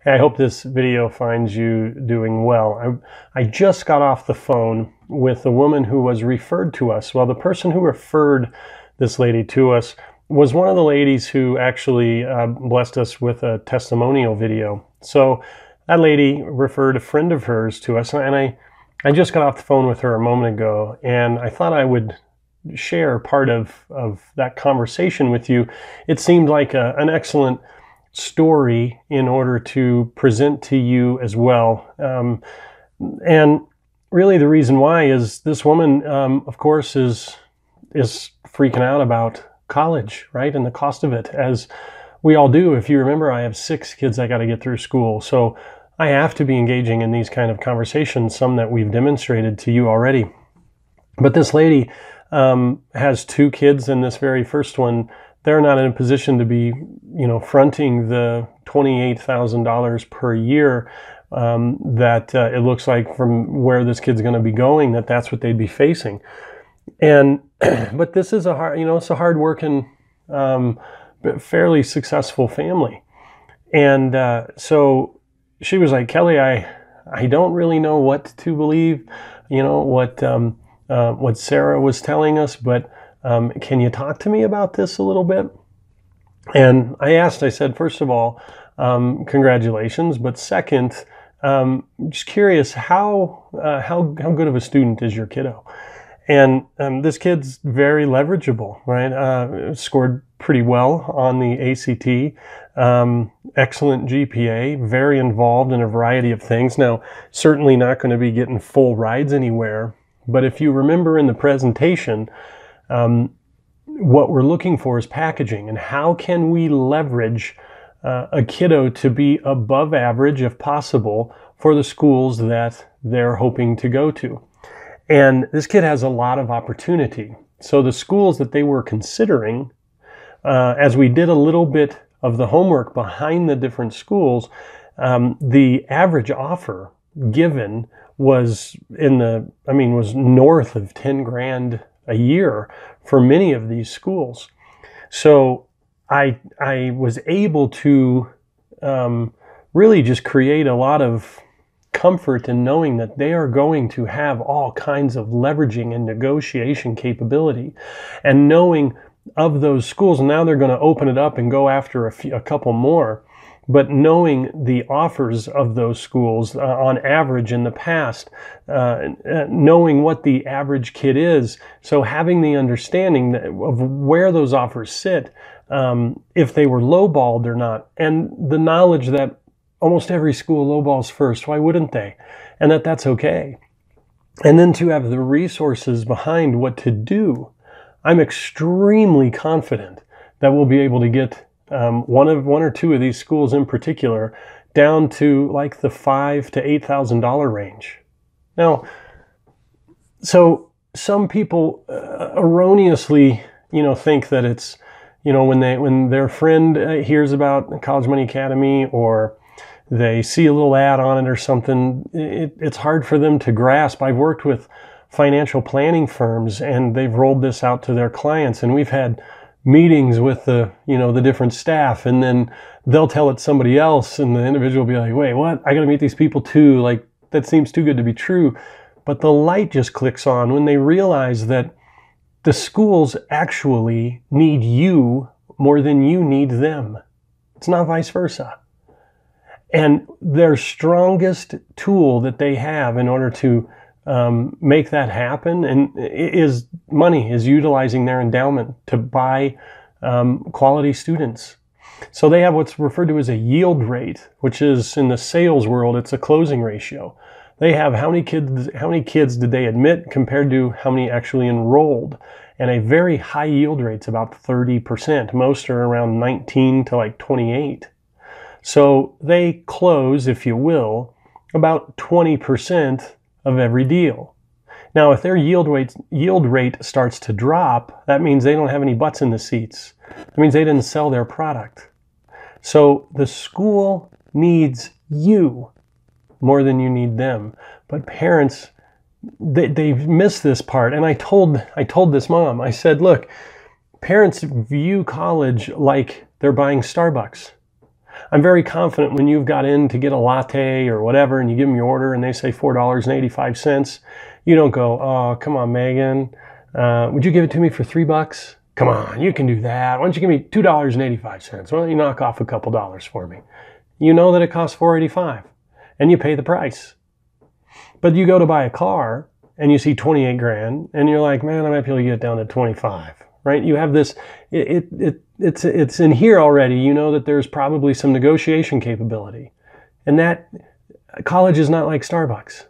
Hey, I hope this video finds you doing well. I just got off the phone with a woman who was referred to us. Well, the person who referred this lady to us was one of the ladies who actually blessed us with a testimonial video. So that lady referred a friend of hers to us, and I just got off the phone with her a moment ago, and I thought I would share part of that conversation with you. It seemed like an excellent story in order to present to you as well. And really the reason why is this woman, of course, is freaking out about college, right? And the cost of it, as we all do. If you remember, I have 6 kids I got to get through school. So I have to be engaging in these kind of conversations, some that we've demonstrated to you already. But this lady has 2 kids, and this very first one, they're not in a position to be, fronting the $28,000 per year that it looks like from where this kid's going to be going, that's what they'd be facing. And but this is a hard, it's a hard-working, fairly successful family. And so she was like, Kelly, I don't really know what to believe, what Sarah was telling us, but can you talk to me about this a little bit? And I said, first of all, congratulations, but second, just curious, how good of a student is your kiddo? And this kid's very leverageable, right? Scored pretty well on the ACT, excellent GPA, very involved in a variety of things. Now, certainly not going to be getting full rides anywhere, but if you remember in the presentation, what we're looking for is packaging, and how can we leverage a kiddo to be above average, if possible, for the schools that they're hoping to go to. And this kid has a lot of opportunity. So the schools that they were considering, as we did a little bit of the homework behind the different schools, the average offer given was was north of 10 grand a year for many of these schools. So I was able to really just create a lot of comfort in knowing that they are going to have all kinds of leveraging and negotiation capability, and knowing of those schools. Now they're going to open it up and go after a couple more, but knowing the offers of those schools on average in the past, knowing what the average kid is, so having the understanding of where those offers sit, if they were lowballed or not, and the knowledge that almost every school lowballs first. Why wouldn't they? And that's okay. And then to have the resources behind what to do, I'm extremely confident that we'll be able to get one or two of these schools in particular down to like the $5,000 to $8,000 range. Now, so some people erroneously, think that it's, when their friend hears about College Money Academy, or they see a little ad on it or something, it's hard for them to grasp. I've worked with financial planning firms, and they've rolled this out to their clients, and we've had meetings with the different staff, and then they'll tell it somebody else, and the individual will be like, wait, what? I got to meet these people too. Like, that seems too good to be true. But the light just clicks on when they realize that the schools actually need you more than you need them. It's not vice versa. And their strongest tool that they have in order to make that happen is money, is utilizing their endowment to buy quality students. So they have what's referred to as a yield rate, which is, in the sales world, it's a closing ratio. They have how many kids did they admit compared to how many actually enrolled. And a very high yield rate's about 30%. Most are around 19 to like 28. So they close, if you will, about 20% of every deal. Now, if their yield rate starts to drop, that means they don't have any butts in the seats. That means they didn't sell their product. So the school needs you more than you need them. But parents, they've missed this part. And I told this mom, I said, look, parents view college like they're buying Starbucks. I'm very confident when you've got in to get a latte or whatever and you give them your order and they say $4.85, you don't go, oh, come on, Megan, would you give it to me for $3? Come on, you can do that. Why don't you give me $2.85? Why don't you knock off a couple dollars for me? You know that it costs $4.85 and you pay the price. But you go to buy a car and you see 28 grand and you're like, man, I might be able to get it down to 25, right? You have this, it's in here already. You know that there's probably some negotiation capability, and that college is not like Starbucks.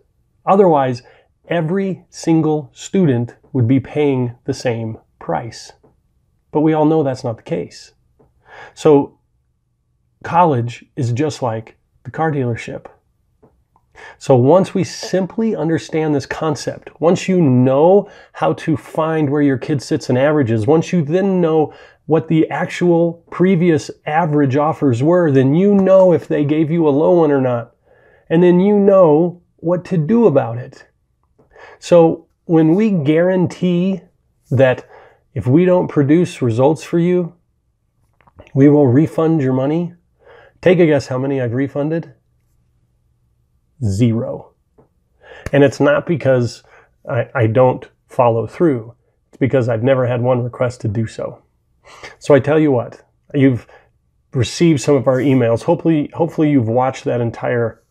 Otherwise, every single student would be paying the same price. But we all know that's not the case. So college is just like the car dealership. So once we simply understand this concept, once you know how to find where your kid sits in averages, once you then know what the actual previous average offers were, then you know if they gave you a low one or not. And then you know what to do about it. So when we guarantee that if we don't produce results for you, we will refund your money, take a guess how many I've refunded? 0. And it's not because I don't follow through. It's because I've never had one request to do so. So I tell you what, you've received some of our emails. Hopefully you've watched that entire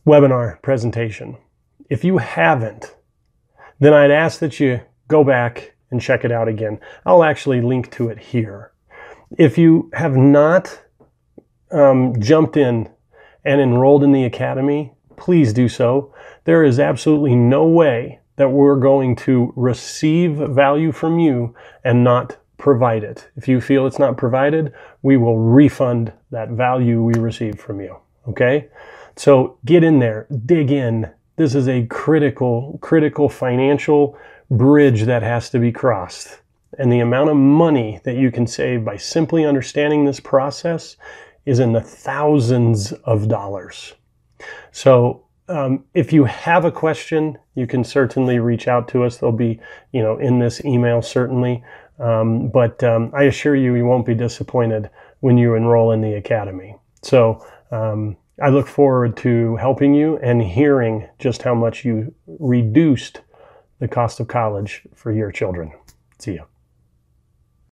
webinar presentation. If you haven't, then I'd ask that you go back and check it out again. I'll actually link to it here. If you have not jumped in and enrolled in the Academy, please do so. There is absolutely no way that we're going to receive value from you and not provide it. If you feel it's not provided, we will refund that value we received from you. Okay? So get in there, dig in. This is a critical financial bridge that has to be crossed. And the amount of money that you can save by simply understanding this process is in the thousands of dollars. So if you have a question, you can certainly reach out to us. They'll be, in this email certainly. But I assure you, you won't be disappointed when you enroll in the Academy. So I look forward to helping you and hearing just how much you reduced the cost of college for your children. See you.